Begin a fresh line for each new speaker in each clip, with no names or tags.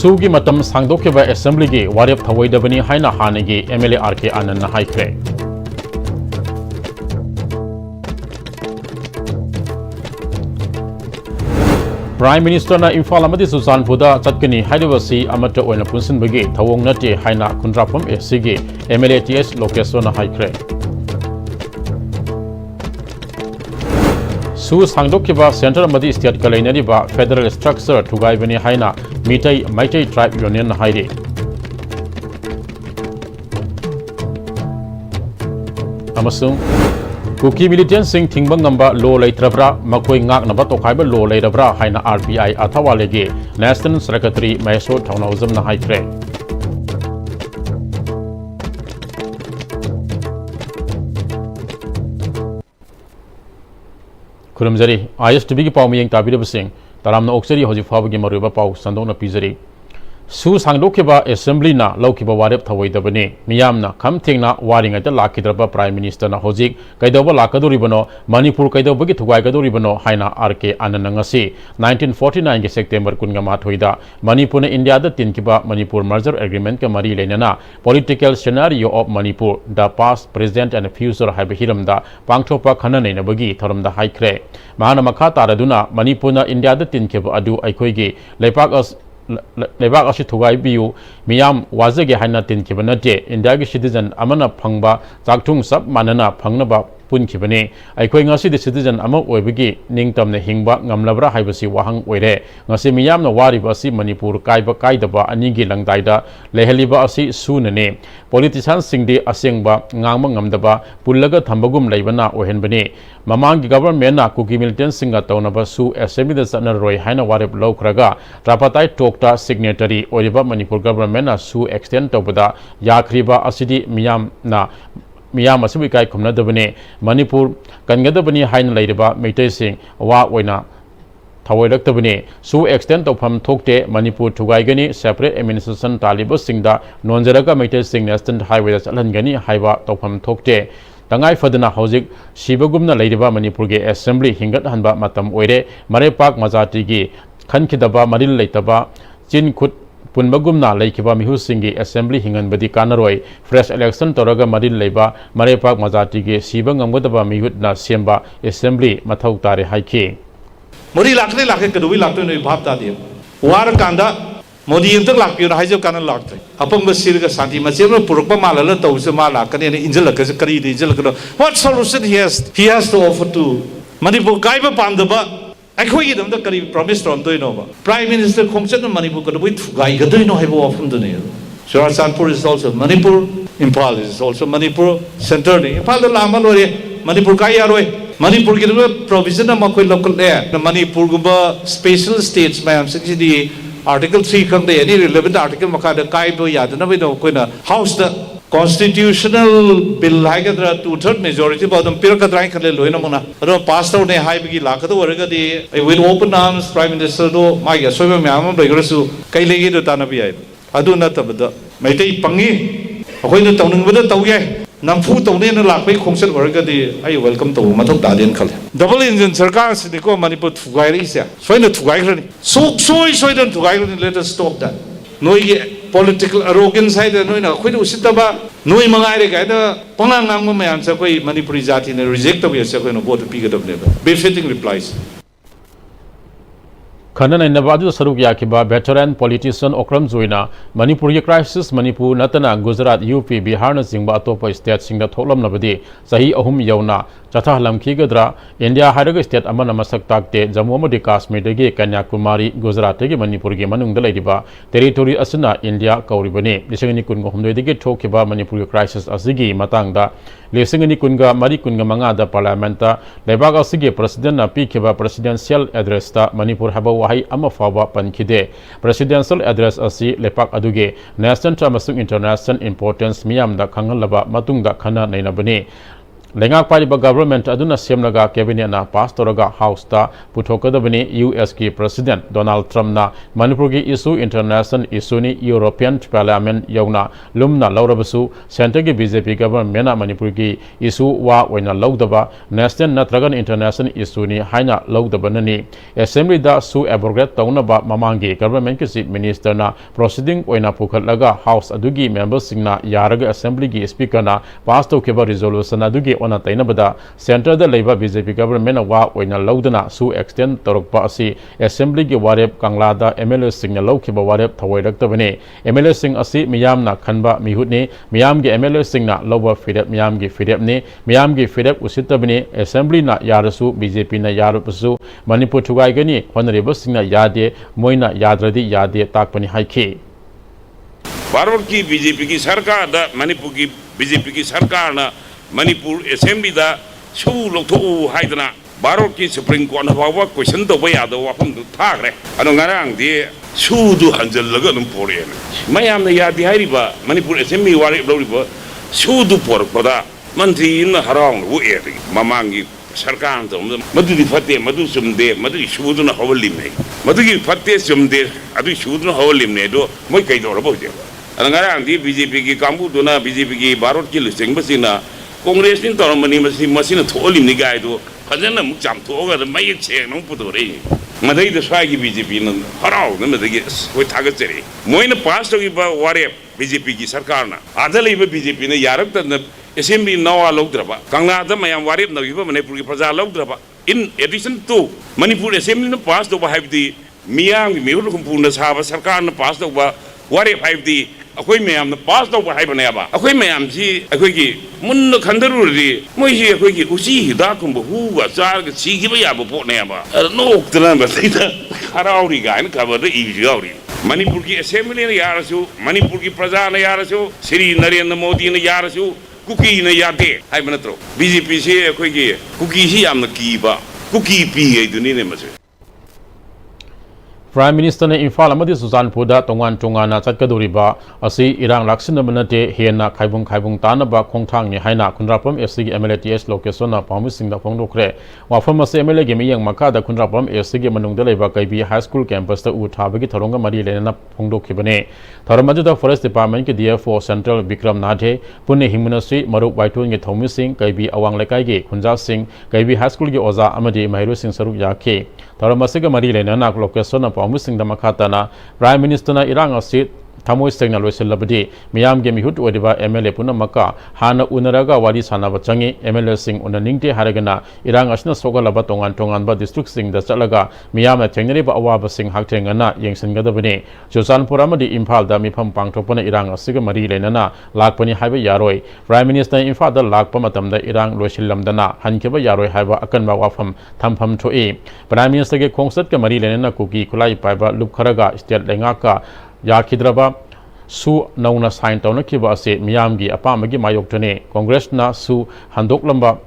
Sugi matam sangdokhiba assembly gi warep thawoidabani haina hanagi MLA RK Anand na haikre. Prime Minister na Imphal amadi Susanpurda chatkani haidabasi amata oina punsinbagi thawong nate haina Kundrapam SC gi MLA TS Lokesh na haikre. Su sangdokhiba center amadi state ka leinariba federal structure thugaibani haina Maitai Tribe Union na haire. Amasung Kuki militant sing thingbang ngamba law leitrabra makoi ngak naba tokhaiba law leirabra haina RPI athawalege National Secretary Mahesh Thaunawzam na haikre. Kurumjari ISTV ki pawmiyeng tabirabasing taramna oksari hoji fabagi maruba paw sandona pizari Su sangdokhiba assembly na laukiba warep thawoidabani miyamna khamthengna waringaita lakidraba prime minister na hojik kaidoba lakadoribano Manipur kaidobagi thugaigadoribano haina RK Anand ngasi 1949 ge September 18 da Manipur na India da tinkiba Manipur merger agreement ka mari leinana political scenario of Manipur the past present and future haiba hiramda pangthopa khana neinabagi thoramda haikre mahana makha taraduna Manipur na India da tinkiba adu aikhoigi Lebak asi thugai biu miyam wazage haina tinkiba nate India gi citizen amana phangba chakthung sab manana phangnaba punkibani aikhoi ngasi de citizen ama oibagi ningtamna hingba ngamlabra haibasi wahang oire ngasi miyamna wariba asi Manipur kaidaba anigi langdaida lehaliba asi sunane politicians singde asengba ngangma ngamdaba pullaga thambagum leibana ohenbani mamangi government na kuki militant singa tawnaba su assembly da sana roi haina warep laukraga rapatai tokta signatory oiba Manipur government na su extend tawbada yakhriba asidi miyam asibi kai khumnadabane Manipur kangadabani haina leiriba meitai sing wa oina thawoiraktabane su extend tawpham thokte Manipur thugaigani separate administration taliba singda nonjaraga meitai sing national highway da chalhangani haiba tawpham thokte Tangai fadana hojik sibagumna leiriba Manipur ge assembly hingat hanba matam oire marepak majati gi khankidaba maril leitaba chin khut punbagumna leikiba mihu singi assembly hingan badi kanaroi fresh election toraga maril leiba marepak majati ge sibangamgadaba mihut na semba assembly mathau tare haiki
Modi lakne kadui lakne noi bhab ta de war kanda Modi intak lakpi na hajo kanan lakte apang basir ka santi macam purukpa malala tau se mala kan ini injal ka kari de injal ka what solution he has to offer to Manipur kaiba pandaba Akhoi idam da kari promise from doi no ba Prime Minister khongchat na Manipur ka doi thugai ga doi no haibo often do ne Chanpur is also Manipur Imphal is also Manipur center ne Imphal da lama lore Manipur kai yaroi Manipur ki provision na makoi local le Manipur gumba special states ma'am di Article 3 khang de any relevant article makha da kai bo yadna bai do koina house da constitutional bill haigadra 2/3 majority bodam pirakadrai khale loina mona ro pass out ne hai bigi lakado waraga di with open arms prime minister do mai ga soiba myam baigrasu kai legi do tanabi ai adu na tabada maitai pangi akoi no tawning bada tawye namfu tawne na lakpai khongset waraga di ai welcome to mathok daden khale double engine sarkar se ko Manipur thugai ri sia soina thugai khrani soi dan thugai khrani let us stop that noi political arrogance hai da noi na khoi usitaba noi mangai re ga da pangang ngang ma yam sa koi Manipuri jati ne reject to ya sa koi no vote pi ga da ne befitting replies
Khana na badu saruk yakiba veteran politician Okram Joina Manipur crisis Manipur natana Gujarat UP Bihar na jingba atopa state singda tholam nabadi sahi ahum yauna chatha lamki gadra India haraga state amana masak takte Jammu amadi Kashmir degi Kanyakumari Gujarat degi Manipur ge manungda leidiba territory asna India kauribani lisingani kungo humdoi degi thokiba Manipur crisis asigi matangda lisingani kunga mari kunga manga da parliament ta lebag asigi president na pikiba presidential address ta Manipur haba wahai ama fawa pankide presidential address asi lepak aduge national amasung international importance miyam da khangalaba matungda khana nainabani Lengak Pariba government aduna semlaga cabinet na pass toraga house ta puthokadabani US ki president Donald Trump na Manipur ki issue international issue ni European Parliament yauna lumna laurabasu center ki BJP government na Manipur ki issue wa waina laudaba national natragan international issue ni haina laudabanani assembly da su abrogate taunaba mamangi government ki chief minister na proceeding waina pukhatlaga house adugi members singna yaraga assembly ki speaker na pass tokeba resolution adugi ona tainabada center da leiba BJP government wa oina laudana su extend torokpa asi assembly gi warep kanglada MLA singna laukiba warep thawairaktabane MLA sing asi miyamna khanba mihutni miyam gi MLA singna loba firep miyam gi firep ni miyam gi firep usittabane assembly na yarasu BJP na yarupasu Manipur thugai gani honorable singna yade moina yadradi yade takpani haiki
Bharat की BJP की सरकार दा मणिपुर की BJP की सरकार ना Manipur assembly दा सू लोथो हाइदना भारत की सुप्रीम कोर्ट फाव क्वेश्चन तो याद वाफम थाग्रे अनोंगारांग दे सूदु हंजल लगा नुम पोरे मयाम ने याद हाइरिबा मणिपुर असेंबली वाले लौरिबा सूदु पोरपदा मंत्री इन हरांग वो एरी ममांगी सरकार तो मधुदी फते मधु सुमदे मधु सूदुना हवलिमे मधुगी फते सुमदे अदु सूदुना हवलिमे दो मोय कैदोरबो जे अनगारांदी बीजेपी की कांबुदुना बीजेपी की भारत की लुसिंगबसिना कांग्रेस नि तोरमनी मसिना थोलिमनि गायदो फजना मुक जामथोगा मयक छेंग नं पुतोरे मदई द स्वाई की बीजेपी न हराव न मदगी कोई थागचरे मोयना पास तोगी वारे बीजेपी की सरकार ना आदलेबे बीजेपी ने यारक त असेंबली नवा लौद्रबा कांगना द मयाम वारे नगिबा मणिपुर की प्रजा लौद्रबा in addition to Manipur assembly न पास तो हाइबदी मियांग मेहुल कुंपुन साबा सरकार न पास तो वारे हाइबदी अखोई मैम पास तब हाइबनेबा अखोई मैम जी अखोई मुन्न खंदरुरी मोइसी अखोई उसी हिदाकुंब हुगा चारग सीगिबा याबो पोनेबा नोक्तना बसैदा खराउरी गाइन खबर इजियाउरी मणिपुर की असेंबली ने यारसु मणिपुर की प्रजा ने यारसु श्री नरेंद्र मोदी ने यारसु कुकी ने यादे हाइब नत्रो बीजेपी से अखोई कुकी सी यामना कीबा कुकी पी दुनी ने मसे
Prime Minister ne Imphal amadi Sujanpur da tongan tongana chatkaduriba asi irang laksinabnate hena khaibung tanaba khongthang ni haina Khundrapam SC gi MLATS location na Pamising da phongdokre wafam ase MLA gi miyang maka da Khundrapam SC gi manungda leiba kaibi high school campus da u thabagi thoronga mari lena phongdokhibane tharamaju da forest department ki DFO Central Bikram Nadhe Pune Ministry Maruk Baitun gi Thomi Singh kaibi awang lekai gi Khunja Singh kaibi high school gi oza amadi Mahiru Singh saruk yakhe tharamasiga mari lena na location na Pamising da makhatana Prime Minister na irang asit Thamoi Signal Weselabadi, Miam Gemihut Wadiba MLA Punamaka, Hana Unaraga Wadi Sanaba Changi, MLA Singh Unaningte Haragana, Irang Ashna Sogalaba Tongan District Singh the Salaga, Miam Teneriba Awaba Singh Haktengana, Yangsen Gadabane, Josan Puramadi Impal da Mipam Pangtopana Irang Asiga Marie Lenana, Lakpani Haba Yaroi, Prime Minister Infada Lakpamatam the Irang Roshilamdana, Hankeba Yaroi Haba Akanba Wafam, Tampam Toe, Prime Minister Kongset Marie Lenana Kuki, Kulai Paiba, Lupkaraga, State Lengaka, Yakidraba su nauna sign tauna kiba ase miyamgi apamagi mayokthane congress na su handok lamba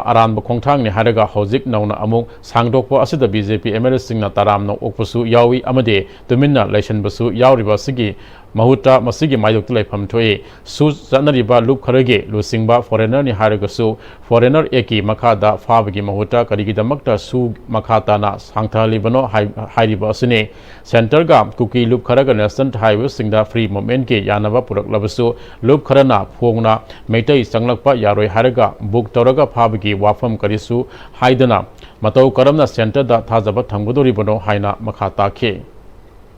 aran ba khongthang ni haraga hojik nauna amuk sangdokpa asida BJP MLA singna taram no okpusu yawi amade tuminna laisan basu yawriba sigi mahuta masigi mayok laifam thoi su janariba lup kharage lusingba foreigner ni haraga su foreigner eki makada fabagi mahuta karigi damakta su makata na sangthali bano hairiba asine center ga kuki lup kharaga national highway singda free movement ke yanaba purak labasu lup kharana phongna meitai sanglakpa yaroi haraga book toraga fabagi wafam karisu haidana matau karamna center da thajaba thangudori bano haina makhata ke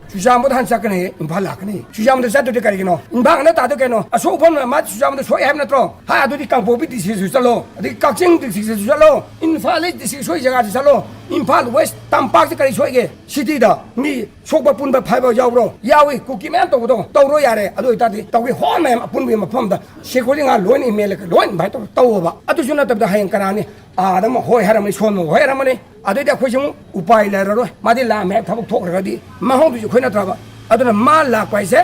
Sujam han sakane imphalakani sujam de satu de karigino imbang na ta de keno aso phon ma sujam de so em na tro ha adu di kangpo bi di su salo adi kakching di su salo infal di su so jaga salo infal west tampak de kari so ge city da mi sokba pun ba phai ba yaw ro yawi kuki man to ro yare adu ta di to ge ho me pun bi ma phom da sekoli nga loin email ka loin bai to ba adu suna tab da hayan karani adam hoi haram ni son hoi haram ni adu da khojung upai la ro ma di la me thabuk thok ra di ma hong du khoi na traba aduna ma la kwaise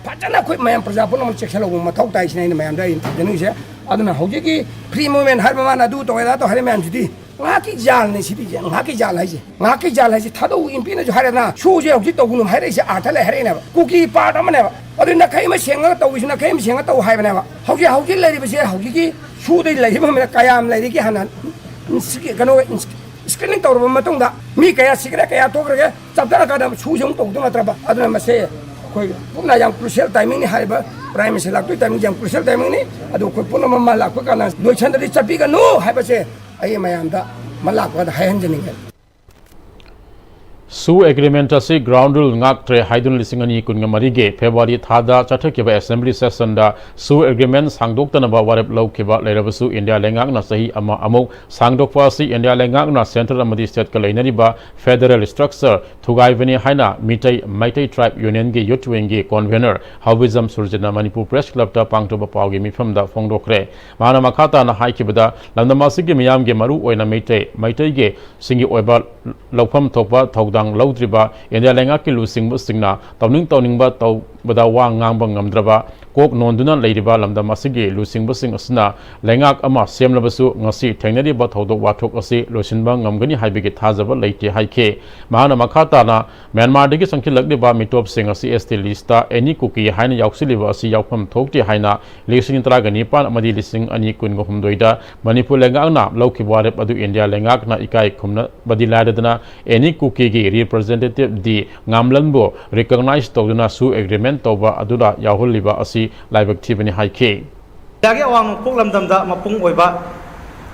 phajana khoi mayam praja punam cheksalo ma thok tai sinai mayam da in jenu se aduna hoji ki free movement har ma na du to la to har mayam jidi nga ki jal ne sidi je nga ki jal hai je thado impi na jo har na shu je hoji to gunum har se athale har na kuki part amane aduna khai ma senga to wisna khai ma senga to hai bana hoji le ri se hoji ki सूद लेकिन कयाम लेकी हाँ कनो screening तौर मी क्या सिग्रे क्या तोगे चप्तर सूजों तौद नत्रब मसे कोई पुनः यम क्रुशियल टाइमिंग है प्राइम मिनिस्टर लाख टाइमिंग यम क्रुशियल टाइमिंग ने पुनः मम्मा लाख काना लोचनदी चपीगनु है अई मयाम मलाक हाइहनजनिंगे
सू एग्रीमेंट असी ground rule ngaktre haidun lisingani kunga marige February thada chathakeba assembly session da सू एग्रीमेंट सांगदोक्तनबा वारेप लौखिबा लेरबसु इंडिया लेंगाक ना सही अमा अमुक सांगदोक्पा असि इंडिया लेंगाक ना सेंट्रल अमदि स्टेट का लेनरिबा फेडरल स्ट्रक्चर थुगाइबनी हाइना मिटै मैटै ट्राइब यूनियन गे यूथ विंग गे कन्वेनर हाउबिजम सुरजना मणिपुर प्रेस क्लब ता पांगतोबा पावगे मिफमदा फोंगदोखरे माना मखाता ना हाइकिबदा लंदमासिगे मियाम गे मरु ओइना मैटै गे सिंगी ओइबा लौफम थोपा थौदांग लौद्रिबा इंडिया लेंगाक के लुसिंग सिंगना तौनिंग बदा वा ngang ngamdraba kok nonduna leiriba lamdam asigi lusing basing asna lengak ama semlabasu ngasi thengnari ba thodok wathok asi losinba ngamgani haibigi thajaba leite haike mahana makhata na Myanmar digi sangki lagni ba mitop sing asi ST lista any cookie haina yausiliba asi yaupam thokti haina lising tragani pan amadi lising ani kun go humdoida Manipur lengak na lauki warep adu India lengak na ikai khumna badiladana any cookie gi representative di ngamlanbo recognize toduna su agreement तौबा अदुदा याहुलिबा असि लाइबक थिबनि हाइके
यागे अवांग पोकलमदमदा मपुंग ओइबा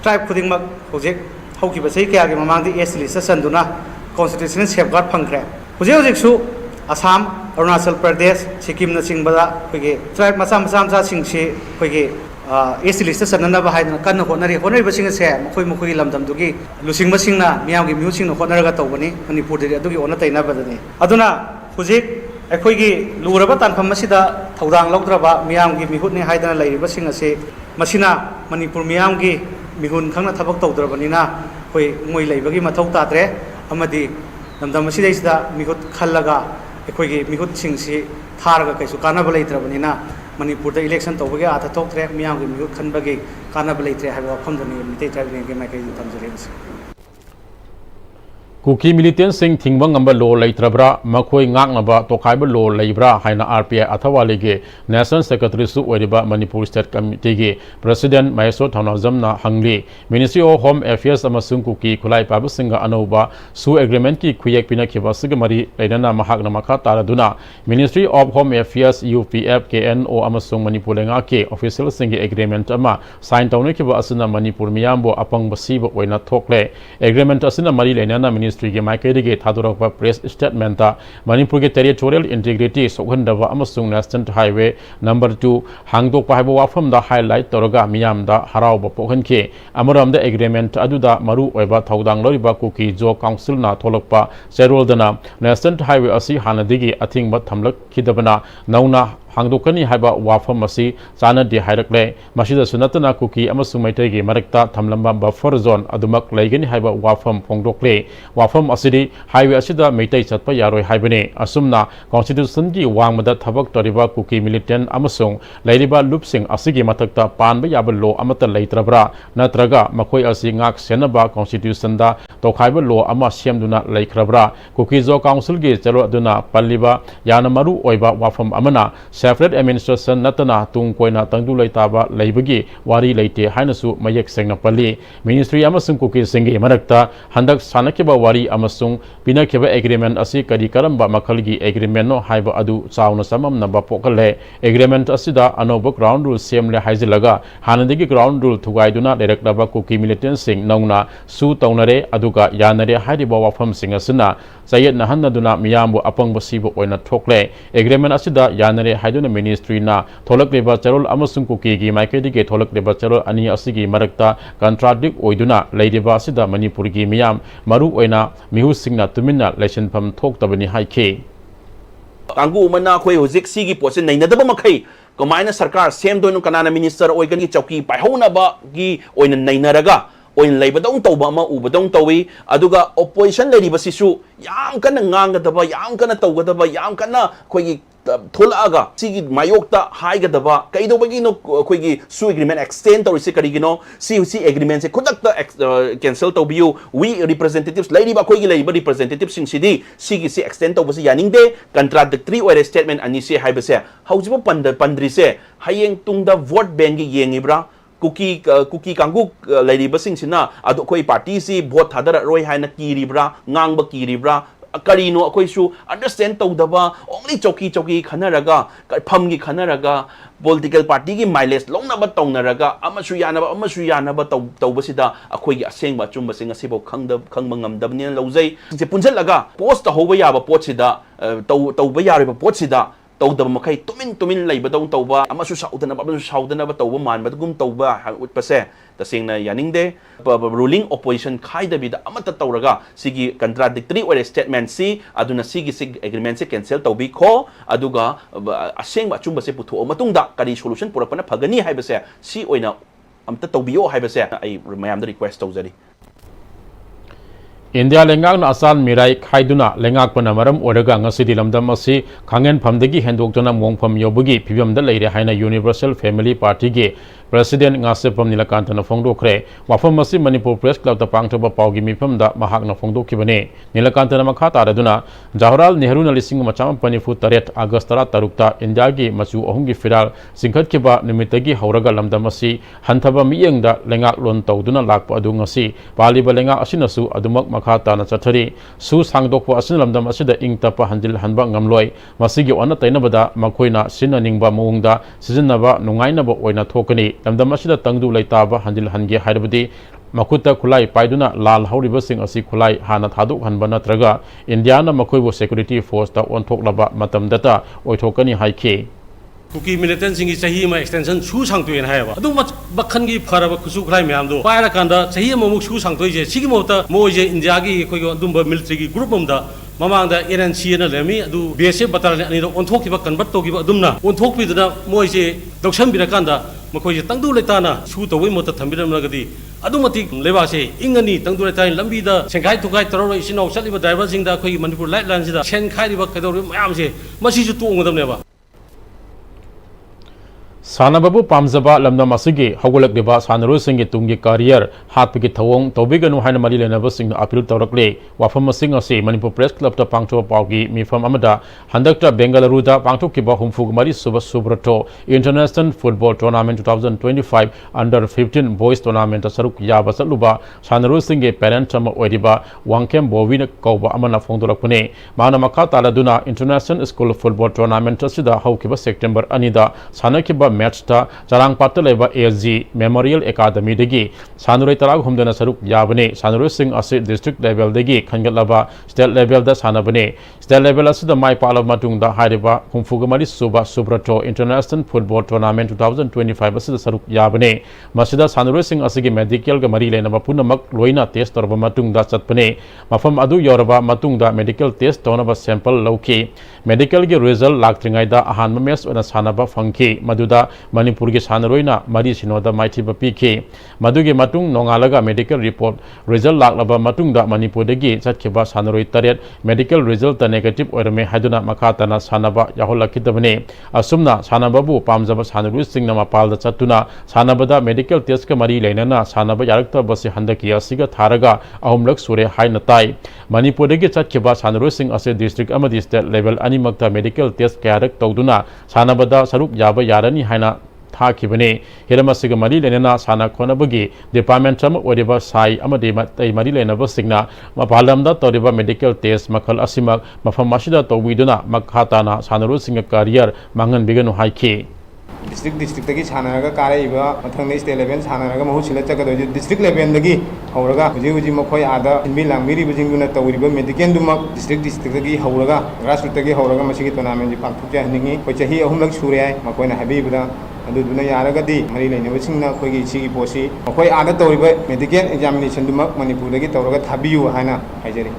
tribe खुदिंगमक होजेक हौकिबा सही कयागे ममांगदि S list सन्दुना constitutional safeguard फंग्रे होजेक असम अरुणाचल प्रदेश सिक्किम न सिंगबदा खगे ट्राइब मसा सिंगसि खगे एस लिस्ट सन्ननबा हाइदना कन्न होनरिबा सिंगसे मखोई लमदमदुगी लुसिंगबा सिंगना मियामगी म्यूसिंगना होनरगा तौबनि मणिपुरदि अदुगी ओना तैनाबदनि अदुना होजेक अखोई लूरब तानफम थौदांग लौद्रब मियामगी मिहुतने हाइदना लेरिबसिंग असे मसिना मणिपुर मियामगी मिहुन खंगना थबक तौद्रबनिना अखोई मोई लेबगी मथौ ताद्रे अमदि लमदम असिदैसिदा मिहुत खल्लगा अखोई मिहुतसिंगसि थारगा कैसु कानब लेत्रबनिना मणिपुर इलेक्शन तौबगे आथा थोक्त्रे मियामगी मिहुत खनबगे कानब लेत्रे हाइबा वफमदनि मितै ट्राइबल माइकै थमजरेबस
कुकी मिलिटेंट सिंह थिंगबंग नंबर लो लेत्रब्रा मखोई ngaknaba tokaiba lo leibra haina RPI athawalege national secretary su oiriba Manipur state committee ge president Maeso Thaunajam na hangli ministry of home affairs amasung kuki khulai pabu singa anoba su agreement ki khuyek pina khiba sigamari leidana mahakna makha taraduna ministry of home affairs UPF KNO amasung Manipur lenga ke official singi agreement ama sign tawne khiba asuna Manipur miyambo apang basiba oina thokle agreement asuna mari leina ministry के माइकेडी के थादुरकपा press statement ता मणिपुर के territorial integrity सोखंदबा अमसुंग national highway number 2 हांगदोकपा हाइबो वाफम दा हाईलाइट तोरगा मियाम दा हरावबा पोखनखे अमरम दा एग्रीमेंट अदुदा मरु ओइबा थौदांग लोरिबा कुकी जो काउंसिल ना थोलकपा सेरोलदना नेशनल हाईवे असि हानदिगी अथिंगबा थमलक खिदबना नौना हांगदोकनी हाइबा वाफम असि चानदि हाइरकले मसिदा सुनतना cookie अमसुंग मैतैगी मरकता थमलंबा buffer zone अदुमक लेगनी हाइबा वाफम फोंगदोकले वाफम असिदी highway असिदा Meitei चतपा यारोय हाइबने असुमना constitution की वांगमदा थबक तोरिबा कुकी मिलिटेंट अमसुंग लेरिबा लुपसिंग असिगी मथकता पानबा याबा लो अमता लेत्रब्रा नत्रगा मखोय असि ngak सेनबा कॉन्स्टिट्यूशन दा तोखाइबा लो अमा सेमदुना लेखरब्रा कुकी जो काउंसिल गे चलो अदुना पल्लिबा याना मरु ओइबा वाफम अमना सेपरेट एडमिनिस्ट्रेशन नतना तुंग कोइना तंगदु लेताबा लेबगी वारी लेते हाइनसु मयक सेंगना पल्ली मिनिस्ट्री अमसुंग कुकी सिंगे मरकता हंदक सानकेबा वारी अमसुंग पिनकेबा एग्रीमेंट असि करी करंबा मखलगी एग्रीमेंट नो हाइबा अदु चाउना सममनबा पोकले एग्रीमेंट असिदा अनोब ग्राउंड रूल सेमले हाइजिलगा हानदिगी ग्राउंड रूल थुगाइदुना लेरकलबा कुकी मिलिटेंट सिंग नौना सु तौनरे अदुगा यानरे हाइरिबा वाफम सिंग असना चयत नहनदुना मियामबु अपंग बसिबो ओइना ठोकले एग्रीमेंट असिदा यानरे हाइदुना मिनिस्ट्री ना थोलकलेबा चरोल अमसुंग कुकीगी माइकेदिगे थोलकलेबा चरोल अनी असिगी मरकता कंट्राडिक्ट ओइदुना लेदिबा असिदा मणिपुरगी मियाम मरु ओइना मिहु सिंगना तुमिना लेसनफम थोकतबनी हाइखे
कांगू मना खोय होजिक सिगी पोसे नैनदब मखै कमायना सरकार सेम दोनु कनाना मिनिस्टर ओइगनी चौकी पाइहौनबा गी ओइना नैनरगा ओइन लेबदौं तौबा अमा उबदौं तौई अदुगा ओपोजिशन लेरिबसिसु याम कन ngangadaba याम कन तौगदबा याम कन खोयगी थोलागा सिगी मायोक्ता हाइगदबा कैदोबगिनो खोयगी सु एग्रीमेंट एक्सटेंड तौरिसे करिगिनो सी एग्रीमेंट से खुदक्ता कैंसिल तौबियु वी रिप्रेजेंटेटिव्स लेरिबा खोयगी लेरिबा रिप्रेजेंटेटिव्स सिंसिदी सिगी से एक्सटेंड तौबसे यानिंगदे कंट्राडिक्टरी ओरे स्टेटमेंट अनिसे हाइबसे हौजिबो पंद्रिसे हयेंग तुंगदा वोट बैंक गी येंगिब्रा कुकी कांगू लेरिबसिंगसिना अदो कोई party C vote थादर Roy हाइना कीरिब्रा ngang ba kiribra karino akoi su understand tawdaba only choki khanaraga pham gi khanaraga political party gi mileage longna ba tawnaraga amasu yana ba tawbasida akoi gi asengba chumba singa sibo khangba ngamdabni lawjai se punjalaga post hoba yaba potsida tawba yariba potsida tawdaba makai tumin laibadau tawba amasu saudana ba tawba man ba gum tawba utpase tasengna yaningde ruling opposition khaida bida amata tawraga sigi contradictory or statement si aduna sigi agreement se cancel tawbi kho aduga asengba chumba se putho matungda kari solution purakpana phagani haibase si oina amta tawbiyo haibase ai mayam da request tawjari India lengak na asal mirai khaiduna lengak pana maram oraga ngasidi lamdam asi khangen phamdagi hendokjana mongpham yobugi phibam da leire haina Universal Family Party ge President Ngasepam Nilakantana Fongdokre wafam asi Manipur Press Club ta pangthoba pawgi mifam da mahak na fongdokibane Nilakantana makha taraduna Jawaharlal Nehru na lising macham panifu taret August tara tarukta India gi machu ahumgi firal singkhat kiba nimitagi hauraga lamdam asi hanthaba miyeng da lengak lon tawduna lakpa adu ngasi paliba lengak asinasu adumak makha na chathari su sangdokpa asin lamdam asida ingtapa handil hanba ngamloi masigi ona tainabada makoina sinna ningba mungda sijinnaba nungainaba oina thokani lamdam asida tangdu laitaba handil hange hairabadi makuta khulai paiduna lal hauriba sing asi khulai hana thaduk hanba natraga India na makoibo security force ta onthoklaba matam data oithokani haike
Kuki militant सिंगी सही में extension सु सांगतोयन हायबा अदु बखन की फरब खुसु खराय ma'am दो पायरा कांदा सही ममुक सु सांगतोय जे सिगी मोता मोजे इंडिया की कोई अदुम मिलिट्री की ग्रुप अमदा ममांगदा एनसी न लेमी अदु बीएसएफ बटालियन अनि ओनथोकिबा कन्वर्ट तोगिबा अदुमना ओनथोकबिदना मोजे दक्षन बिरकांदा मखोजे तंगदु लेताना सु तोवै मोता थंबिरमनगदी अदुमति लेबासे इंगनी तंगदु लेताय लंबीदा सेंखाय थुखाय तररो इसिनाव चलिबा ड्राइवर सिंगदा खोई मणिपुर लाइट लाइन सिदा सेंखायरिबा कदौरि मयामसे मसिजु तोंगदमनेबा
Sanababu pamzaba lamdam asigi hawgolakliba sanarosinggi tunggi career hatpigi thawong tobiganu haina mari lenaba singna appeal tawrakle wafam masing asi Manipur Press Club ta pangtho pawgi mifam amada handakta Bengaluru da pangthokiba humfug mari subrato International Football Tournament 2025 under 15 boys tournament saruk yaba saluba sanarosinggi parent chama oiriba wangkem bowina kauba amana phongdolakpune mana makha taladuna International School Football Tournament asida hawkiba September anida sanakiba match ta charang patta leba ASG Memorial Academy degi sanurai tarag humdana saruk yabane sanurai sing ase district level degi khangalaba state level da sanabane state level asida mai pala matung da hariba humfugamari subrato International Football Tournament 2025 asida saruk yabane masida sanurai sing asigi medical ga mari lena punamak loina test torba matung da chatpane mafam adu yoraba matung da medical test tonaba sample lauki medical gi result laktringai da ahan mes ona sanaba fangki maduda Manipur gi sanaroina mari sinoda maiti bapiki madugi matung nongalaga medical report result laklaba matung da Manipur degi chatkhiba sanaroi taret medical result ta negative oirame haiduna makata na sanaba yaholakitabane asumna sanababu pamjaba sanaroi singna mapal da chatuna sanabada medical test ka mari leinana sanaba yarakta basi handaki asiga tharaga ahumlak sure haina tai Manipur degi chatkhiba sanaroi sing ase district amadi state level animakta medical test kyarak tawduna sanabada saruk yaba yarani haina thakibane hiramasiga mari lenana sana khonabagi department chama oriba sai amade tai mari lenaba signa mapalamda toriba medical test makhal asimak mafam masida tawiduna makhatana sanaru singa career mangan biganu haiki
district tagi sanaraga karaiba mathangni state level sanaraga mahu sila chakado district level dagi hauraga huji makhoi ada inbi langmiri bujinguna tawriba medical dumak district tagi hauraga grassroots tagi hauraga masigi tournament ji pangthukya hningi koi chahi ahumlak surya makoina habibda aduduna yaragadi mari leinabasingna khoigi sigi posi makhoi ada tawriba medical examination dumak Manipur dagi tawraga thabiyu haina haijari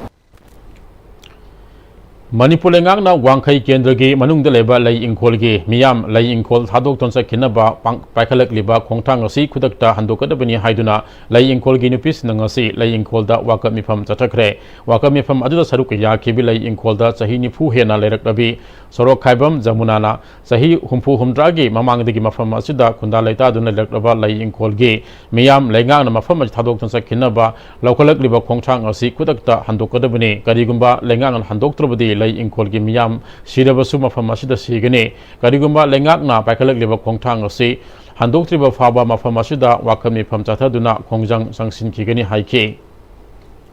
Manipur lengak na wangkai kendra gi manung de leba lai ingkhol gi miyam lai ingkhol thadok tonsa khinaba paikhalak liba khongthang asi khudakta handokada bani haiduna lai ingkhol gi nupis nangasi lai ingkhol da wakap mifam chathakre wakap mifam aduda saruk ya khibi lai ingkhol da chahi nifu hena leiraktabi sorok khaibam jamuna na chahi humfu humdra gi mamang digi mafam asida khunda laita duna leirakaba lai ingkhol gi miyam lengak na mafam thadok tonsa khinaba lokhalak liba khongthang asi khudakta handokada bani karigumba lengak na handoktrobadi lai ingkhol gi miyam sirabasu mafam asida sigane karigumba lengak na paikhalak liba khongthang asi handoktriba phaba mafam asida wakam mifam chathaduna khongjang sangsin khigani haike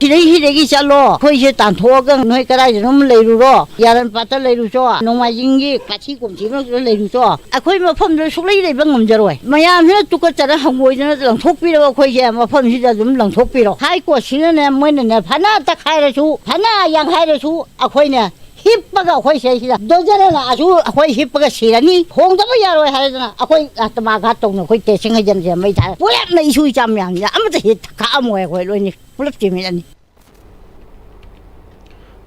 Hidegi chalo khoi je tan thoga noi karai rum leiru ro yaran pata leiru cho nongma jingi kachi kumchi no leiru cho akhoi mafam ro suklei lei bangam jaroi mayam hina tuka chara hangoi na lang thokpi ro khoi je mafam hi da dum lang thokpi ro hai ko sina ne moina ne phana ta khai ra chu phana yang hai ra chu akhoi ne hippaga khoi se sida dojara na asu akhoi hippaga sirani hong da ba yaroi hai na akhoi atma ga tong no khoi te singa jan je mai tha pulak na isu cham yang ya amata hit ka amoy khoi loi ni pulak ti mi ani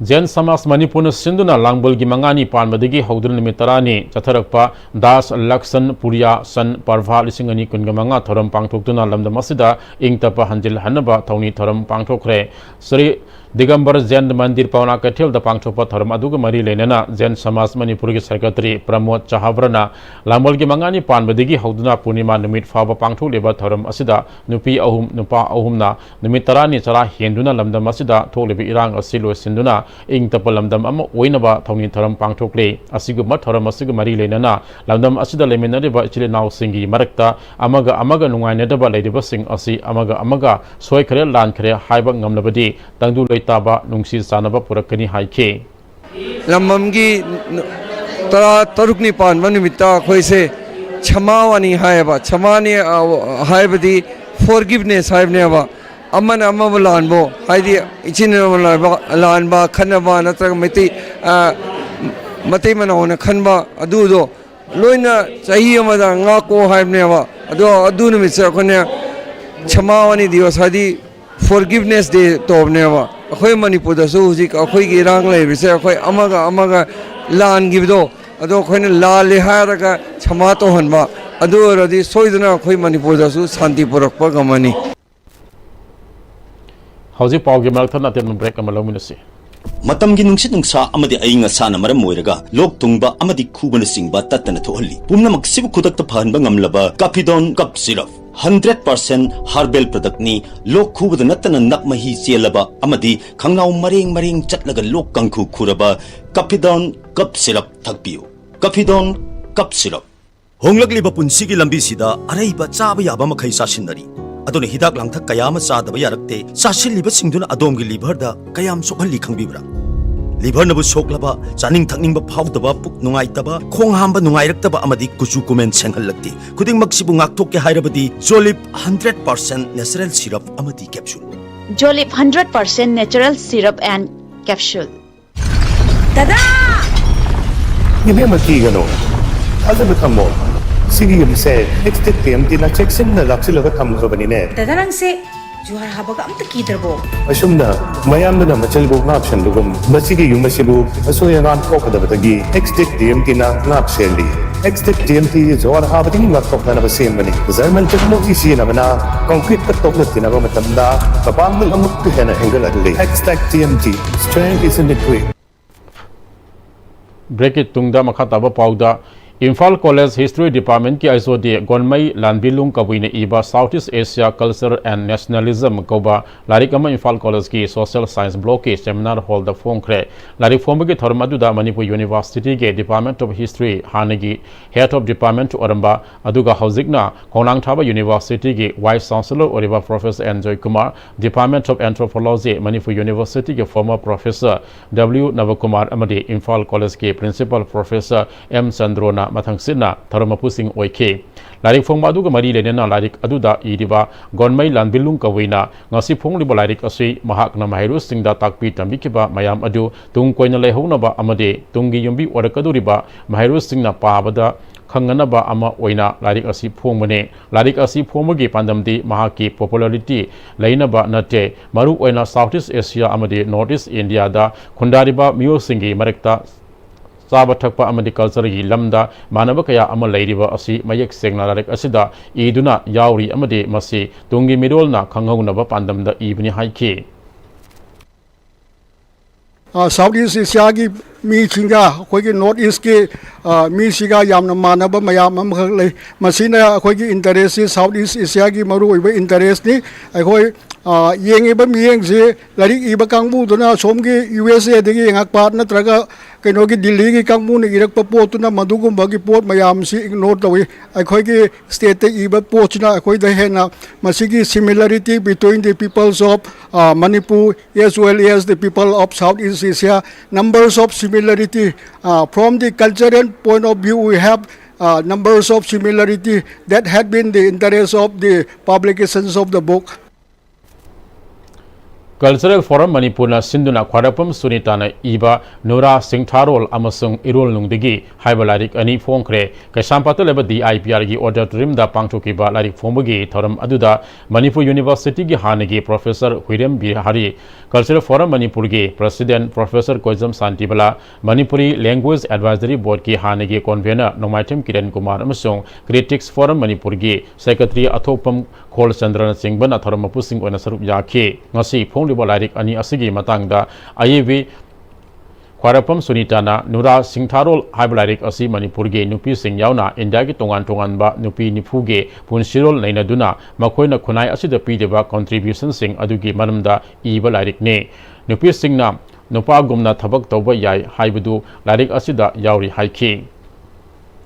Jen Samas Manipur Sinduna Langbol Gimangani Palmadigi Hodun Limitarani Chatharakpa Das Laksan Puria San Parva Lisingani Kungamanga Thoram Pangtokuna Lamda Masida Ingtapa Hanjil Hanaba Tony Thoram Pangtokre Sri Digambar Zen Mandir Pauna Katil the Pangtopa Thoram Aduga Mari Lenena Zen Samas Manipuri Secretary Pramod Chahavrana Langbol Gimangani Palmadigi Hoduna Punima Numit Fava Pangto Leba Thoram Asida Nupi Ahum Nupa Ahumna Numitarani Sara Hinduna Lamda Masida Tolibi Irang Asilo Sinduna ing tapalamdam ama oinaba thongni tharam pangthokle asiguma tharam asigu mari lenana lamdam asida lemenariba chile naw singi marakta amaga nungainadaba leidiba sing asi amaga soi khare lan khare haiba ngamnabadi tangdu leitaba nungsi sanaba purakani haike
lamamgi tara tarukni pan manumita khoise chamawani haiba chamani haibadi forgiveness haibne ba Amman Amalanbo, Heidi Ichinaba, Kanaba, Natra Mati Matemana on a Kanba, Adudo, Loina, Sahiyamada, Ngako, Haibneva, Adunamitsakone, Chamawani, Dios Hadi, Forgiveness Day, Tobneva, a Hoymani put the Suzik, a Hoigi Rangle, we say, Amaga, Lan Givido, Ado Kone La Liharaga, Chamato Hanba, Adu, the Soidana, Hoymani put the Su, Santi Purakamani.
How's it Pog Malton at the break of Malamunasi?
Matamgi nungsit nungsa amadi ainga sana maram moiraga lok tungba amadi kubana singba tatana thohali pumna maksibu khudak ta phanba ngamlaba Capidon cup syrup 100% herbal product ni lok khubada natana nakmahi chelaba amadi khangnaw mareng chatlaga lok kangkhu khuraba Capidon cup syrup thakpiu Capidon cup syrup honglakliba punsigi lambi sida araiba chaba yaba makhai sasinari adone hidak langthak kayama sadaba yarakte sasilliba singduna adomgi liver da kayam sokhalli khangbibra liver nabu soklaba chaning thakningba phawdaba puk nungaitaba khong hamba nungairaktaba amadi kuchu kumen senghallakti khuding maksibu ngakthok ke hairabadi Jolip 100% natural syrup amadi capsule
Jolip 100% natural syrup and capsule
Tada
Yeme matigano azabetamo Sige yung say, next time din na check sin na laksila ka tamlo ba ni ne?
Dadarang se, juhar haba ka amta kiderbo.
Asum na, mayam na machalbo na option lugum. Basige yung masibu, aso yung an ko kada batagi. Next time din na option li. Next time din juhar haba din laptop na nabasim bani. Zaman check mo isi na bana, concrete ka top na tinago matanda. Kapang mo amuk ko na angle agli. Next TMT, strength is in the quick.
Break it tungda makataba pauda. Imphal College History Department ki aisode Gonmai Lanbilung Kabuine Iba Southeast Asia Culture and Nationalism Koba Larikama Imphal College ki Social Science Block ki Seminar Hall the Phongkre Larik Phomba ki Thormadu da Manipur University ke Department of History Hanagi Head of Department to Oramba Aduga Hauzikna Konang Thaba University ki Vice Chancellor Oriba Professor Enjoy Kumar Department of Anthropology Manipur University ke former Professor W Navakumar Amadi Imphal College ki Principal Professor M Chandrona Mathang Sidna Tharamapusing Oike Larik Phongma aduga mari lenena larik aduda iriba Gonmai Lanbilung Kawina ngasi phongliba larik asi mahakna mahiru singda takpi tambikiba mayam adu tung koina lehounaba amade tungi yumbi orakaduriba mahiru singna pabada khanganaba ama oina larik asi phongmane larik asi phomagi pandamdi mahaki popularity lainaba nate maru oina Southeast Asia amade Northeast India da khundariba miyo singi marekta Saba Thakpa amadi culture gi lamda manaba kaya ama leiriba asi mayek sengna larik asida iduna yauri amadi masi tungi mirolna khanghaunaba pandamda ibni haike
Southeast Asia gi mi chinga khoi gi North East gi mi siga yamna manaba mayam am khalai masina khoi gi interest Southeast Asia gi maru oiba interest ni khoi yeng iba mi yeng se larik iba kangbu dona som gi USA degi ngak pat na traga ꯀꯩꯅꯣꯒꯤ ꯗꯤꯜꯂꯤꯒꯤ ꯀꯥꯡꯕꯨꯅ ꯏꯔꯛꯄ ꯄꯣꯠꯇꯨꯅ ꯃꯗꯨꯒꯨꯝꯕꯒꯤ ꯄꯣꯠ ꯃꯌꯥꯝꯁꯤ ignore ꯇꯧꯏ ꯑꯩꯈꯣꯏꯒꯤ ꯁ꯭ꯇꯦꯠꯇ ꯏꯕ ꯄꯣꯠꯁꯤꯅ ꯑꯩꯈꯣꯏꯗ ꯍꯦꯟꯅ ꯃꯁꯤꯒꯤ similarity between the peoples of Manipur as well as the people of Southeast Asia, numbers of similarity from the cultural point of view. We have numbers of similarity that had been the interest of the publications of the book.
Cultural Forum Manipurna Sinduna Kwarapam Sunitana Iba Nura Singh Tharol Amasung Irol Nungdigi Haiba Larik Ani Fongkre Kaisampata Leba DIPR gi Auditorium da Pangtokiba Larik Fombagi Thoram Aduda Manipur University gi Hanagi Professor Huirem Bihari Cultural Forum Manipur gi President Professor Koizam Santibala Manipuri Language Advisory Board gi Hanagi Convener Nomaitem Kiran Kumar Amasung Critics Forum Manipur gi Secretary Athopam Khol Chandran Singh Bana Thoram Pusing Ona Sarup Yakhe Ngasi Phong Libo Ani Asigi Matangda Ayevi Kwarapam Sunitana Nura Singh Tharol Haibalarik Asi Manipurge Nupi Singh Yauna Indagi Tongan Tonganba Nupi Nipuge Punshirol Nainaduna Makoina Kunai Asida Pideva Contribution Singh Adugi Manamda Ibalarik Ne Nupi Singh Na Nupa Gumna Tabak Toba Yai Haibadu Larik Asida Yauri Haiki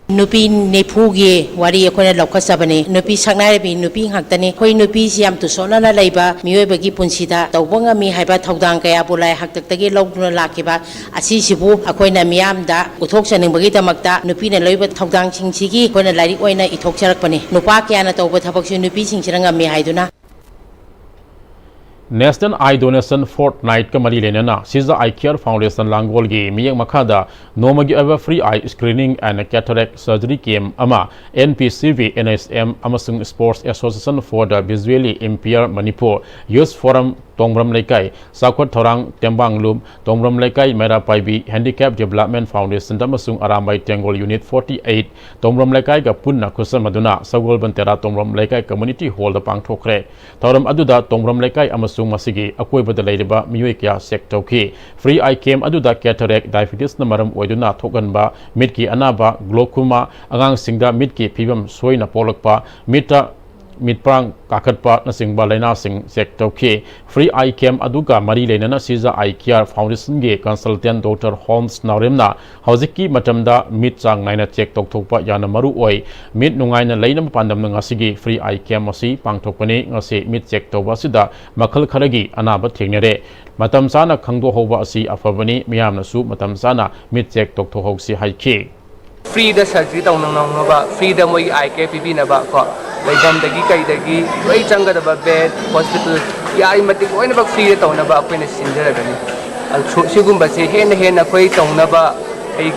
Nupi Nepugi, Wari Akona Lokasabani, Nupi Sangnarabi, Nupi Haktani, Koi Nupi Siam to Sona Laiba, Muebagi Punsida, Tawanga mi Haiba Taudanka Abula Haktaki Lokuna Lakiba, Asisibu, Akoina Miamda, Utoxan and Bagita Makta, Nupina Loiba Taudang Singsi, Kona Lari Oina Itoxarapani, Nupakiana Toba Tabaxu Nupi Singiranga Mihaiduna. National Eye Donation Fortnight Kamari Lenana, Siza Eye Care Foundation Langolgi, Miyang Makada, Nomagi Ever Free Eye Screening and Cataract Surgery Game Ama, NPCV, NSM, Amasung Sports Association for the Visually Impaired Manipur, Youth Forum Tongbram Lekai, Sakwat Torang Tembang Lum, Tongbram Lekai Mera Paibi, Handicap Development Foundation, Tamasung Arambai Tengol Unit 48, Tongbram Lekai Gapunna Kusan Maduna, Sagol Bantera Tongbram Lekai Community Hall the Pang Tokre, Toram Aduda, Tongbram Lekai Amasung Masigi, Akoiba the Ladeba, Muikia Sektoki, Free Eye Came Aduda Cataract, Diabetes Namaram Weduna Toganba, Midki Anaba, Glokuma, Agang Singda, Midki Pibam, Soina Polokpa, Mita. Mitprang Kakatpa Nasingba Lena Sing Sektoke Free Eye Cam Aduga Mari Lenana Siza Eye Care Foundation Ge Consultant Dr. Holmes Nauremna Hauziki Matamda Mitsang Naina Check Tokpa Yana Maru Oi Mit Nungaina Lainam Pandam Ngasigi Free Eye Cam Masi Pangtopane Ngase Mit Check Tobasida Makal Karagi Anaba Tignere Matam Sana Kangdo Hova Asi Afabani Miam Nasu Matam Sana Mit Check Tokto Hoxi Haike
Free the surgery down on free the Moi Eye Care Pipi Nabaka. Like the Giki, Ray Changa the bed, hospital, Yarimatic, whenever free the town about when it's in the and Shugumba say, Hen, a quay town about a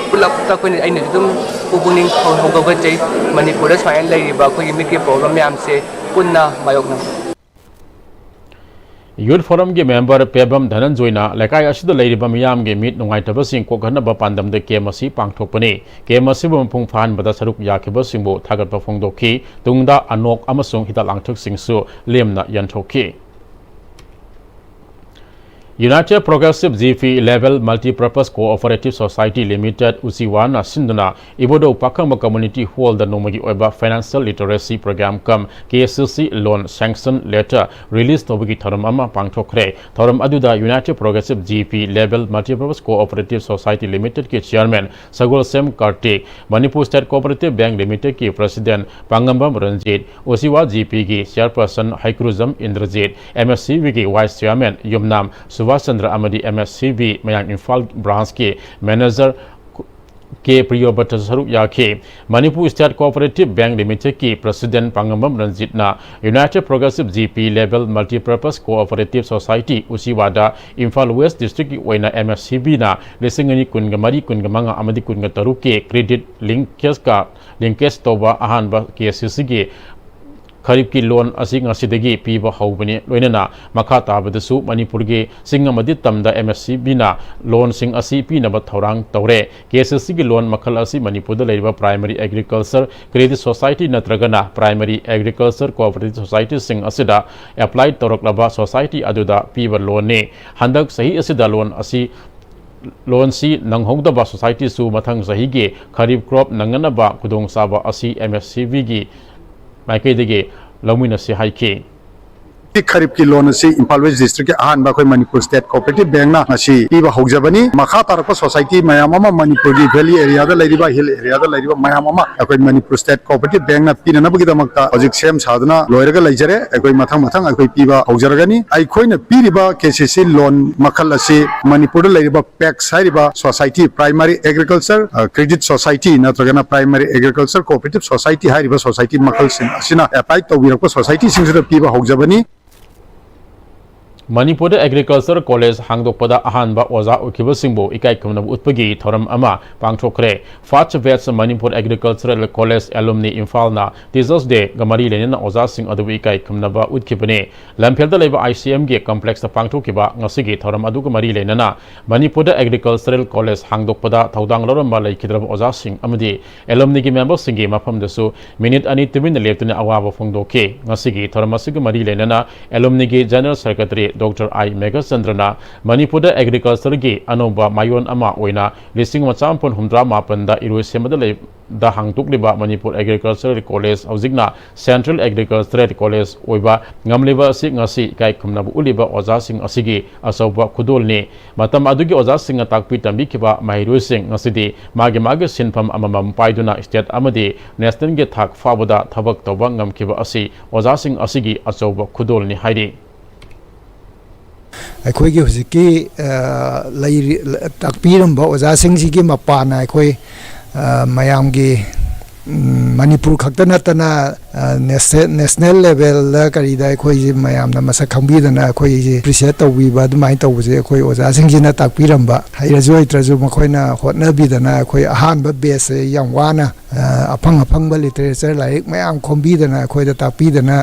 pull up Takwin, I need them opening over J, Manipur's fine lady about when you make a program, Yam say, Punna, Mayogna. Youth Forum ge member Pebam Dhananjoina Lakai Ashida Lady Bamiam ge meet Nungaitaba Kokana Bapandam de Kemasi Pangtopane, Kemasi Bumpung Fan Bada Sarup Yakiba Simbo, Tagat Pafongdoki, Tungda Anok Amasung Hitalantuk Singsu, Lemna Yantoki. United Progressive GP Level Multi-Purpose Cooperative Society Limited Usiwana Sinduna Ibodo Pakama Community Hall the Nomagi Oba Financial Literacy Program Come KSCC Loan Sanction Letter Released Tobagi Thoramama Pangtokre Thoram Aduda United Progressive GP Level Multi-Purpose Cooperative Society Limited ke Chairman Sagol Sem Kartik Manipur State Cooperative Bank Limited ke President Pangambam Ranjit Usiwa GP ke Chairperson Haikruzam Indrajit MSCV ke Vice Chairman Yumnam Subhaschandra Amadi MSCB Mayang Infal Branch ke Manager ke Priyobata Sarup Yake Manipur State Cooperative Bank Limited ke President Pangambam Ranjit na United Progressive GP Level Multi-Purpose Cooperative Society Usiwada Infal West District Waina MSCB na Lesingani Kungamari Kungamanga Amadi Kungataru ke Credit Linkage Toba Ahanba KCC ke Kharib ki loan asing asidagi piba haubani loinana makata badasu Manipur ge singamadi tamda MSCB na loan sing asi pi na bathorang tawre KCC gi loan makal asi Manipur da leiba Primary Agriculture Credit Society natragana Primary Agriculture Cooperative Society sing asida applied toroklaba society aduda piba loan ne handak sahi asida loan asi loan si nanghogdaba society su mathang sahi ge kharib crop nanganaba kudong saba asi MSCB gi Maike Dege Lamina Si Haike
खरीफ की loan से Imphal waste district के अहम अखोई Manipur state cooperative bank ना ngasi पीबा हौजबनी मखा तारप society मयाम अमा मणिपुर की वैली एरिया दा लैरिबा हिल एरिया दा लैरिबा मयाम अमा अखोई मणिपुर स्टेट कोऑपरेटिव बैंक ना पीननबगी दमकता हजिक सेम सादना लोयरगा लैजरे अखोई मथंग मथंग अखोई पीबा हौजरगनी अखोइना पीरिबा केसीसी लोन मखल असी मणिपुर दा लैरिबा पैक्स हाइरिबा society primary agriculture credit society नत्रगना प्राइमरी एग्रीकल्चर कोऑपरेटिव सोसाइटी हाइरिबा सोसाइटी मखल सिन असिना अप्लाई तौबिरको सोसाइटी सिंगसुदा पीबा हौजबनी
मणिपुर एग्रीकल्चर कॉलेज हांगदोकपदा अहानबा ओजा उखिबसिंगबो इकाई खुमनब उत्पगी थोरम अमा पांगथोखरे first batch Manipur agricultural college alumni इम्फालना टीचर्स डे गमरी लेना ओजा सिंग अदु इकाई खुमनब उत्खिबने लमफेलदा लेबा आईसीएम के कॉम्प्लेक्स पांगथोखिबा ngasi थोरम अदु गमरी लेना मणिपुर एग्रीकल्चरल कॉलेज हांगदोकपदा थौदांग लरम लैखिद्रब ओजा सिंग अमदी एलुमनी की मेंबर सिंगी मफमदसु मिनिट अनि तुमिन लेप्तने अवाब फोंगदोके ngasi थोरम असि गमरी लेना एलुमनी की जनरल सेक्रेटरी डॉक्टर आई मेघचंद्रना मणिपुर एग्रीकल्चर की अनोबा मायोन अमा ओइना लिसिंग मचामपन हुमद्रा मापन दा हांगतुकलिबा मणिपुर एग्रीकल्चरल कॉलेज हौजिकना सेंट्रल एग्रीकल्चरल कॉलेज ओइबा ngamliba asi ngasi kai khumnabu uliba oja sing asigi asauba khudolni matam adugi oja sing takpi tambi kiba mahiru sing ngasidi mage sinpham amamam paiduna state amadi national ge thak faboda thabak toba ngam kiba asi oja sing asigi asauba khudolni hairi
अखोई हुजिकी ताकपीरम ओजासिंग की मपाना अखोई मयाम की मणिपुर खत नतना national level करीदा अखोई मयाम मसक खंबीदना अखोई प्रिशिएट तौबीबा अदुमाइन तौबजे अखोई ओजासिंगजिना ताकपीरमबा हैरजु हैत्रजु मखोइना होटनबीदना अखोई अहानबा बेस याम वाना अफंग लिटरेचर लाइक मयाम खोंबीदना अखोइदा ताकपीदना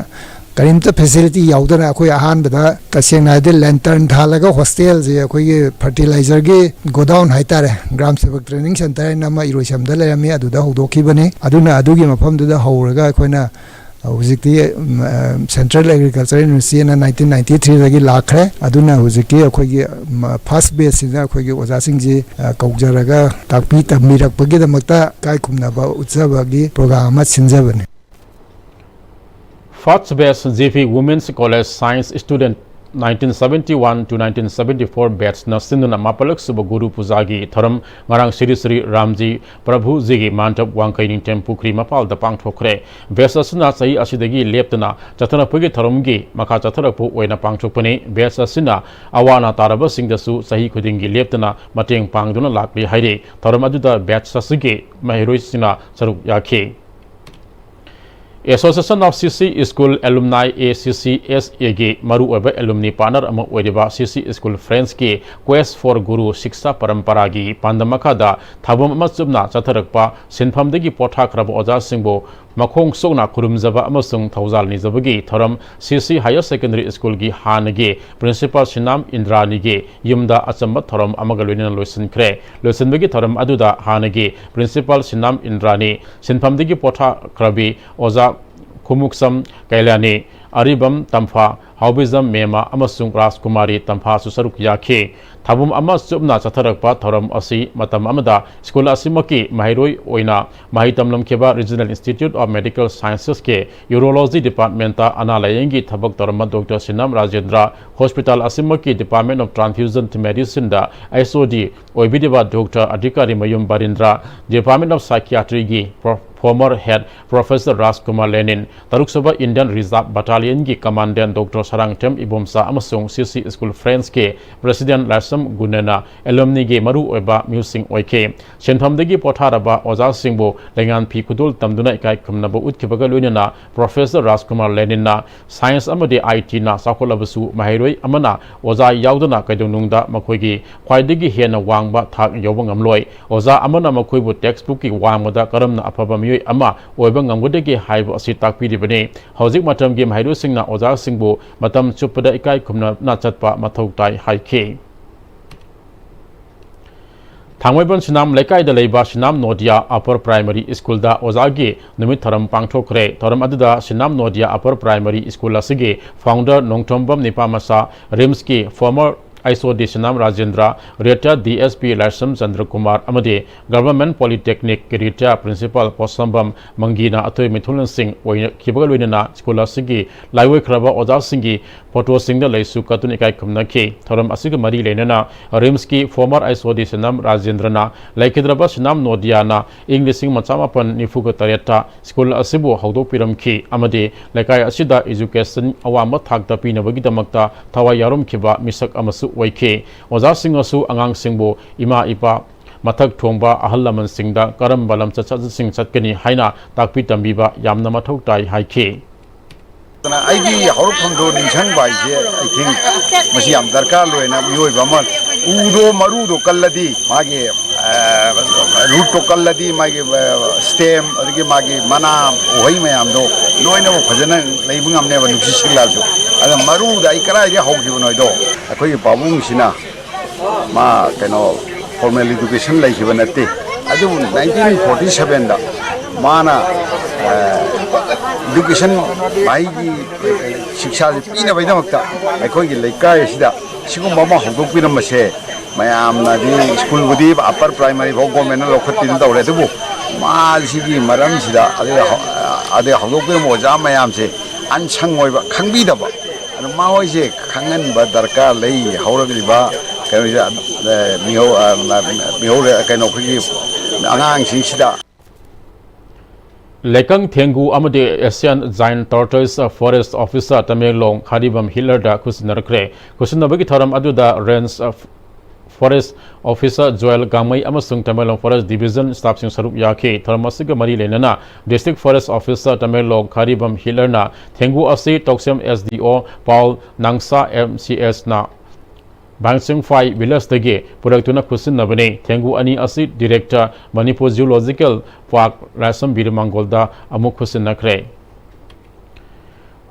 करीमता फैसिलिटी याउदना अखोई अहानबदा तसेंगना दे लैंटर्न थालगा हॉस्टेल जे अखोई फर्टिलाइजर के गोडाउन हाइतारे ग्राम सेवक ट्रेनिंग सेंटर नमा इरोसमदा लेरमी अदुदा होदोखिबने अदुना अदुगी मफमदुदा हौरगा अखोइना हुजिकती सेंट्रल एग्रीकल्चर यूनिवर्सिटी 1993 दगी लाखरे अदुना हुजिकी अखोई फर्स्ट बेस सिना अखोई ओजासिंग जी कौजरगा ताकपी तमिरकपगी दमकता काय खुमनाबा उत्सवगी programme सिंजबने
First batch JP Women's College Science Student 1971 to 1974 batch na sinuna mapalak suba guru pujagi tharam ngarang Sri Ramji Prabhu Jigi Mantap Wangkaining Tempukri mapal da pangthokre batch asina sahi asidagi leptana chathana pugi tharamgi makha chatharapu oina pangthokpani batch asina awana taraba singdasu sahi khudingi leptana mateng pangduna lakli haire tharam aduda batch sasige mahiroi sina saruk yakhe Association of CC School Alumni ACCSA के मरु ओबे alumni partner अम ओइरिबा CC School Friends के Quest for Guru शिक्षा परंपरा की पांदमखादा थाबम अम चुबना चथरकपा सिनफमदगी पोठाख्रब ओजा सिंबो मखोंग सोना खुरुमजबा अमसुंग थौजाल निजबगी थरम CC Higher Secondary School की हानगे principal सिनाम Indrani के युमदा अचंब थरम अमगलोइन लोइसनख्रे लोइसनबगी थरम अदुदा हानगे प्रिंसिपल सिनाम इंद्रानी सिनफमदगी पोठाख्रबी ओजा खुमुक्सम कैलानी अरिबम तंफा हाउबिजम मेमा अमसुंग राजकुमारी तंफा सुसरुक याखे थाबुम अमा चुबना चथरकपा थरम असि मतम अमदा स्कूल असिमकी माहिरोई ओइना माहितमलमखेबा regional institute of medical sciences के यूरोलॉजी डिपार्टमेंट अनालयंगी थबक तरम डॉक्टर सिनाम राजेंद्र हॉस्पिटल असिमकी डिपार्टमेंट ऑफ ट्रांसफ्यूजन मेडिसिन दा एसओडी ओइबिदिबा doctor Adhikarimayum Barindra department of psychiatry की former head Professor Rajkumar Lenin Taruksoba Indian Reserve Battalion की कमांडेंट डॉक्टर सरंगटेम इबोमसा अमसुंग CC School Friends के प्रेसिडेंट लासम गुनेना एलुमनी के मरु ओइबा म्यूसिंग ओइके सेंथमदगी पोथारबा ओजा सिंबो लेंगान फी खुदुल तमदुना इकाई खुमनबो उत्खिबगा लोइनना प्रोफेसर राजकुमार लेनिन ना साइंस अमदे IT ना साखोलबसु माहिरोई अमना ओजा याउदना कैदुनुंगदा मखोइगी ख्वाइदगी हेना वांगबा थाक यौबंगमलोय ओजा अमना मखोइबु टेक्स्ट बुक की वांगदा करमना अफबा अमा ओइबा ngamgudegi haibu asi takpiribane hojik matam gi mahairu singna oja singbu matam chupada ikai khumna na chatpa mathau tai haike Thangwaiban Sinam Lekai da Leiba Sinam Nodia Upper Primary School da Ozagi Numit Tharam Pangthokre Tharam aduda Sinam Nodia Upper Primary School asige founder Nongtombam Nipamasa Rimski former
ISOD Sinam Rajendra, Retired DSP Larsam Chandra Kumar Amade, Government Polytechnic Retired Principal Posambam Mangina Atoy Mithulan Singh, Kibagalwina, Scholar Singi, Laiwe Kraba Oda Singi, Poto Singh Laisu Katunikai Kumnaki, Thoram Asiga Mari Lenana, Rimski, former ISOD Sinam Rajendrana, Laikidraba Sinam Nodiana, English Matsamapan Nifuga Tareta, School Asibu Haudo Piramki, Amade, Laikai Asida Education, Awama Takta Pina Vagidamakta, Tawa Yarum Kiba, Misak Amasu Waike, Oza Singasu Angang Singbo, Ima Ipa, Matak Tomba, Ahalaman Singda, Karam Balam Chachat Sing Satkani, Haina, Takpi Tambiba, Yamna Matoktai, Haike.
I hope to Nishan by I think Masiam Darka Luena, Yoibaman, Udo Marudo Kaladi, Magi, Ruto Kaladi, Magi stem, Magi Mana, Ohimayamdo, Loina Pazana, Labungam never Nusilazo. And Maru, the Ikara, hope you know, I call you Babung Sina, Ma, formal education like even at I do 1947, Mana. Education by Shiksha in a way, I call it like Kaisida, Sigumama, Hokupinamase, Mayam, school would give upper primary government local in the Redu, Mazigi, Maramsida, Ade Hokupin was Amayamse, Ansang can be the and Maoise, Kangan, but Darka lay, Horriba, Miho, kind of Anang Shida.
Lekang Tengu Amade Asian Giant Tortoise Forest Officer Tamelong Hadibam Hillarda Kusinarkre Kusinabaki Taram Aduda Rens Forest Officer Joel Gamay Amasung Tamelong Forest Division Staff Sing Sarup Yake Taramasiga Mari Lenana District Forest Officer Tamelong Hadibam Hilerna Tengu Asi Toksem SDO Paul Nangsa MCS na Bangsing Fai Villas Dege, Productuna Kusin Nabane, Tengu Ani Asid Director, Manipur Zoological Park, Rasam Birimangolda, Amukusin Nakre.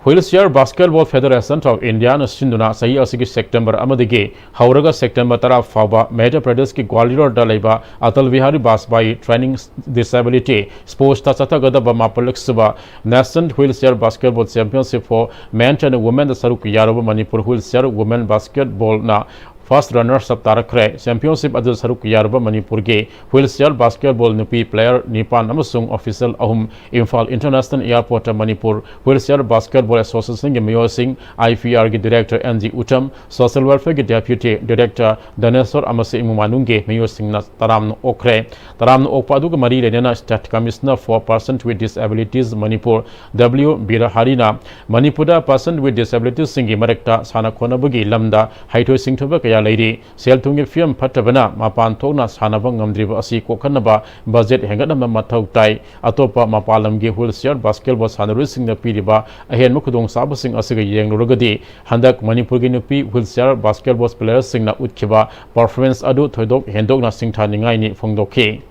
Wheelchair Basketball Federation of India Sinduna Sahi Asigi September Amadege, Hauraga September Tara Faba, Madhya Pradesh ki Gwalior Dalaiba, Atal Vihari Basbai, Training Disability, Sports Tasata Gadaba Mapalak Suba, National Wheelchair Basketball Championship for Men and Women, the Saruk Yaroba Manipur Wheelchair Women Basketball na First runners up Tarakre, Championship Adul Saruk Yarba Manipur Ge, Wheelchair Basketball Nupi Player Nipan Amasung Official Ahum, Imphal International Airport Manipur, Wheelchair Basketball Association Mayor Singh, IPR Director NG Utam, Social Welfare Deputy Director Danesor Amasi Imumanunge, Mayor Singh Taram Okre, Taram Okpaduk Mari Lenana State Commissioner for Persons with Disabilities Manipur, W. Biraharina, Manipura Person with Disabilities Singi Marekta, Sana Konabugi, Lambda, Haito Singh Tobaka Lady, Seltungi Film Patavana, Mapan Tona, Sanabangam Driva Asi Kokanaba, Budget Hanganama Matautai, Atopa Mapalam Wheelchair Basketball Sanrising the Piriba, Ahen Mukudong Sabasing Asiga Yang Rugadi, Handak Manipurginupi, Wheelchair Basketball Players Singna Utkiba, Performance Adu Todok, Hendogna Sing Taningaini Fongdoke.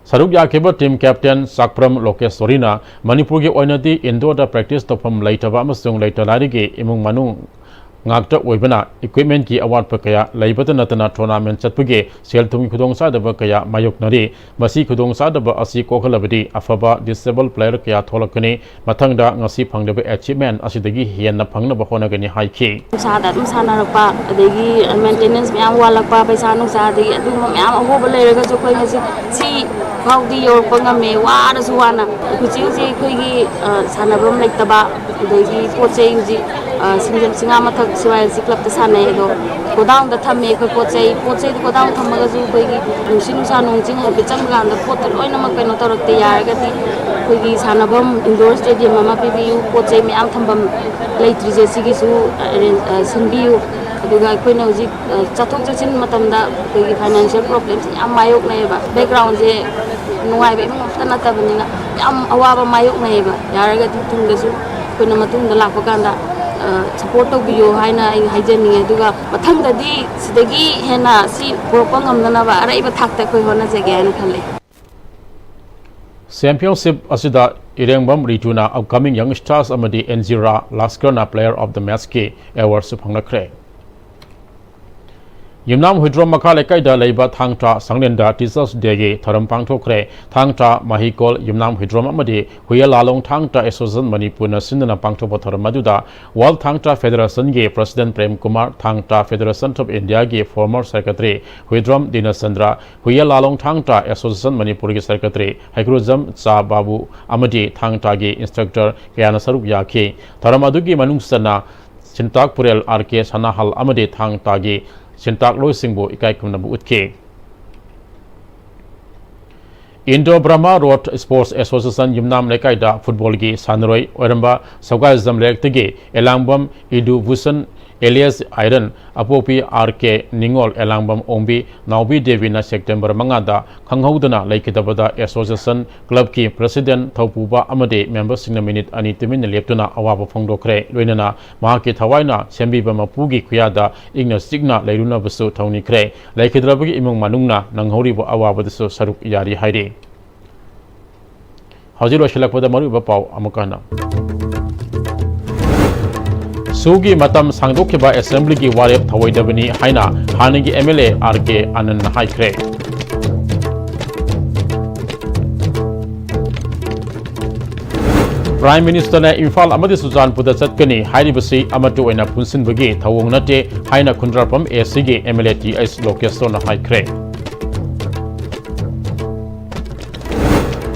Saruk Yakiba Team Captain Sakpram Lokesh Sorina, Manipurgi Oinati, Indoor Practice Topam Laitava Masung Laita Larige, Imung Manung. Ngakta Oibana, equipment ki award pakaya, Laibata Natana tournament chatpuge, Seltung Kudong Sadaba Kaya, Mayok Nari, Masi Kudong Sadaba Asi Kokalabadi, Afaba, disabled player Kaya Tolakane, Matanga, Nasi Pangdaba achievement, Asidagi, Hiana Pangna Bahonagani High Key.
Sada, Sanarapa, the maintenance, Miawalapa, Pesano Sadi, Dumam, Overlayer, see how the Yorpangame, Wadasuana, Kuchi, Kuigi, Sanabum like Taba, the Poche. Singamatak Suai Club the Sane, go down the Tame, Poche, go down Tamagazu, Nusinusa, Nunjing, Pichanga, the Potter, Oinamaka, the Yargati, Kuigi, Sanabum, Indoor Stadium, Mama PBU, Poche, Amtambam, late Sigisu, Simbiu, the Quinozi, Chatok Matamda, financial problems, Amayok neighbor, background, no, I not having Awaba Mayok neighbor, Yargati Tungasu, Kunamatun, the Lapaganda. Support of you, Hina, hygienic, Matangadi, Sidagi, Hena, see, Propangam Nanava, Araba Takta Kohonas again.
Championship Asida Irembam Rituna, upcoming young stars Amadi Nzira, Laskarna player of the match K, Awards Pangakre. Yumnam Hudrom Maka Lekaida Leiba Thangtra Sanglenda Teachers Day Tharam Pangthokre Thangtra Mahikol Yumnam Hudrom Amadi Huya Lalong Thangtra Association Manipur na Sindana Pangthopa Tharam Maduda World Thangtra Federation ge President Prem Kumar Thangtra Federation of India ge former Secretary Hudrom Dinasandra Huya Lalong Thangtra Association Manipur ge Secretary Haikruzam Cha Babu Amadi Thangtra ge Instructor Kayana Sarup Yakhe Tharam Adugi Manungsana Sintak Purel RK Sanahal Amadi Thangtra ge Sintak Loy Singbo Ikai Kumnabu Utke Indo Brahma Road Sports Association Yumnam Lekaida Football Gi Sanroi Oramba Saugai Zamlek Tege Elambam Idu Busan Elias Iron Apopi RK Ningol Elambam Ombi Naubi Devina September Mangada Kanghaudana Laikidabada Association Club Ki President Thaupuba Amade Members in a minute Anitimin Leptuna Awaba Fongdokre Luinana Mahaki Tawaina Sembiba Mapugi Kuyada Igna Signa Lairuna Basu Tony Kre Laikidrabagi Imung Manungna Nanghoribo Awabadasu Saruk Yari Haide Hajiro Shilakpada Maru Bapau Amukana Sugi Matam Sangdokiba Assembly Gi Warep Thawaidabani Haina Hanigi MLA RK Anan Haikre Prime Minister na Imphal Amadi Suzan Puda Chatkani Hairibasi Amatu Ena Punsin Bagi Thawong Nate Haina Kundrapam ACG MLA TS Lokesto na Haikre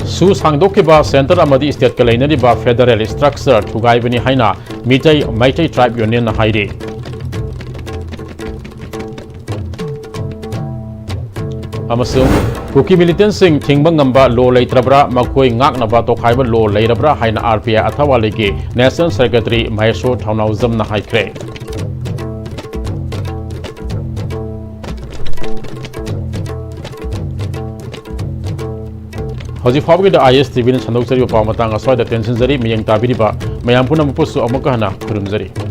Su Sangdokiba Center Amadi State Kalainariba Federal Structure Thugaibani Haina Maitai Tribe Union na Haide Amasung Kuki militant sing Tingbang Ngamba Law Laitrabra Makoi Ngaknaba Tokhaiba Law Lairabra Haina RPA Athawalege National Secretary Mahesho Thaunauzam na Haikre Hoji Fabri the IS-TV in Sandok Seri Pamatanga Soy the Tension Zeri Miyang Tabiriba Mayampuna Mupusu Amakana Kurumzeri